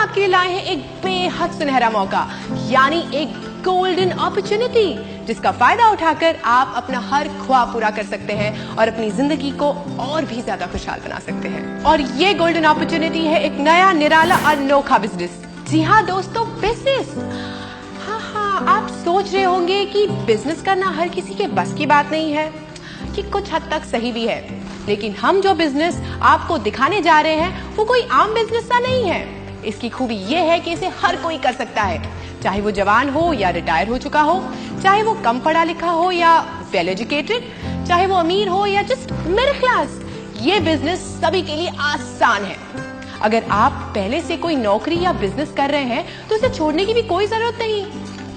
आपके लिए लाए हैं एक बेहद सुनहरा मौका, यानी एक गोल्डन अपॉर्चुनिटी, जिसका फायदा उठाकर आप अपना हर ख्वाब पूरा कर सकते हैं और अपनी जिंदगी को और भी ज्यादा खुशहाल बना सकते हैं। और ये गोल्डन अपॉर्चुनिटी है एक नया निराला अनोखा बिजनेस। जी हाँ दोस्तों, बिजनेस। हाँ, आप सोच रहे होंगे कि बिजनेस करना हर किसी के बस की बात नहीं है, कि कुछ हद तक सही भी है, लेकिन हम जो बिजनेस आपको दिखाने जा रहे हैं वो कोई आम बिजनेस सा नहीं है। इसकी खूबी ये है कि इसे हर कोई कर सकता है, चाहे वो जवान हो या रिटायर हो चुका हो, चाहे वो कम पढ़ा लिखा हो या वेल एजुकेटेड, चाहे वो अमीर हो या जस्ट मिडिल क्लास। ये बिजनेस सभी के लिए आसान है। अगर आप पहले से कोई नौकरी या बिजनेस कर रहे हैं तो इसे छोड़ने की भी कोई जरूरत नहीं,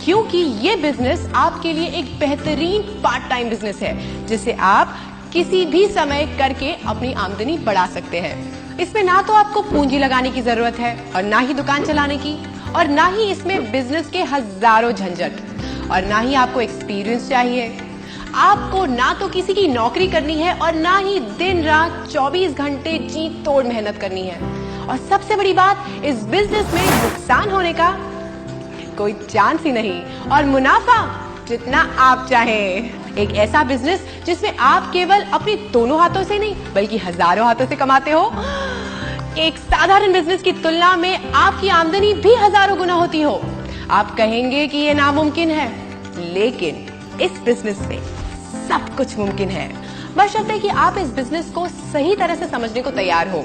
क्योंकि ये बिजनेस आपके लिए एक बेहतरीन पार्ट टाइम बिजनेस है, जिसे आप किसी भी समय करके अपनी आमदनी बढ़ा सकते हैं। इसमें ना तो आपको पूंजी लगाने की जरूरत है और ना ही दुकान चलाने की, और ना ही इसमें बिजनेस के हजारों झंझट, और ना ही आपको एक्सपीरियंस चाहिए। आपको ना तो किसी की नौकरी करनी है और ना ही दिन रात 24 घंटे जी तोड़ मेहनत करनी है। और सबसे बड़ी बात, इस बिजनेस में नुकसान होने का कोई चांस ही नहीं, और मुनाफा जितना आप चाहें। एक ऐसा बिजनेस जिसमें आप केवल अपने दोनों हाथों से नहीं बल्कि हजारों हाथों से कमाते हो। एक साधारण बिजनेस की तुलना में आपकी आमदनी भी हजारों गुना होती हो। आप कहेंगे कि ये नामुमकिन है, लेकिन इस बिजनेस में सब कुछ मुमकिन है, बशर्ते कि आप इस बिजनेस को सही तरह से समझने को तैयार हो,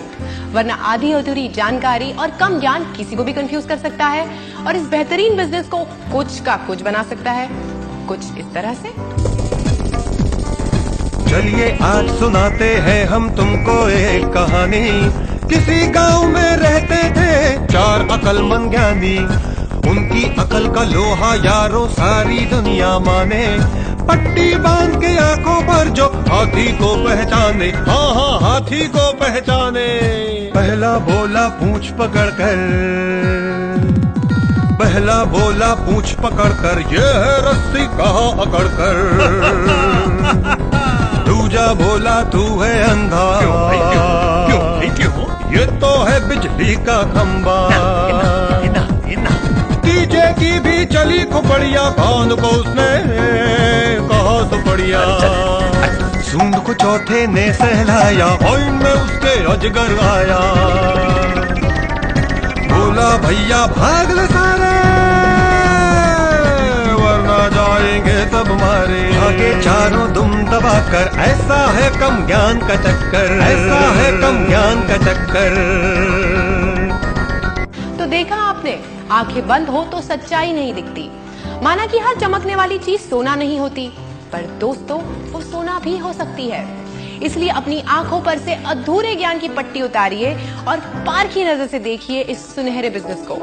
वरना आधी अधूरी जानकारी और कम ज्ञान किसी को भी कंफ्यूज कर सकता है और इस बेहतरीन बिजनेस को कुछ का कुछ बना सकता है। कुछ इस तरह से। चलिए आज सुनाते हैं हम तुमको एक कहानी। किसी गांव में रहते थे 4 अकलमंद ज्ञानी। उनकी अकल का लोहा यारों सारी दुनिया माने। पट्टी बांध के आंखों पर जो हाथी को पहचाने, हाँ हाथी को पहचाने। पहला बोला पूंछ पकड़कर, पहला बोला पूंछ पकड़कर, ये है रस्सी कहाँ अकड़कर। दूजा बोला तू है अंधा, क्यों? ये तो है बिजली का खंबा। तीजे की भी चली खुपड़िया, कान को उसने कहा सुपड़िया। सूंड को चौथे ने सहलाया, और में उसके अजगर आया। बोला भैया भाग ले सारे, वरना जाएंगे सब मारे। आगे चारों दुम दबाकर, ऐसा है कम ज्ञान का चक्कर, ऐसा है कम ज्ञान का चक्कर। तो देखा आपने, आंखें बंद हो तो सच्चाई नहीं दिखती। माना कि हर चमकने वाली चीज सोना नहीं होती, पर दोस्तों वो सोना भी हो सकती है। इसलिए अपनी आंखों पर से अधूरे ज्ञान की पट्टी उतारिए और पार की नजर से देखिए इस सुनहरे बिजनेस को।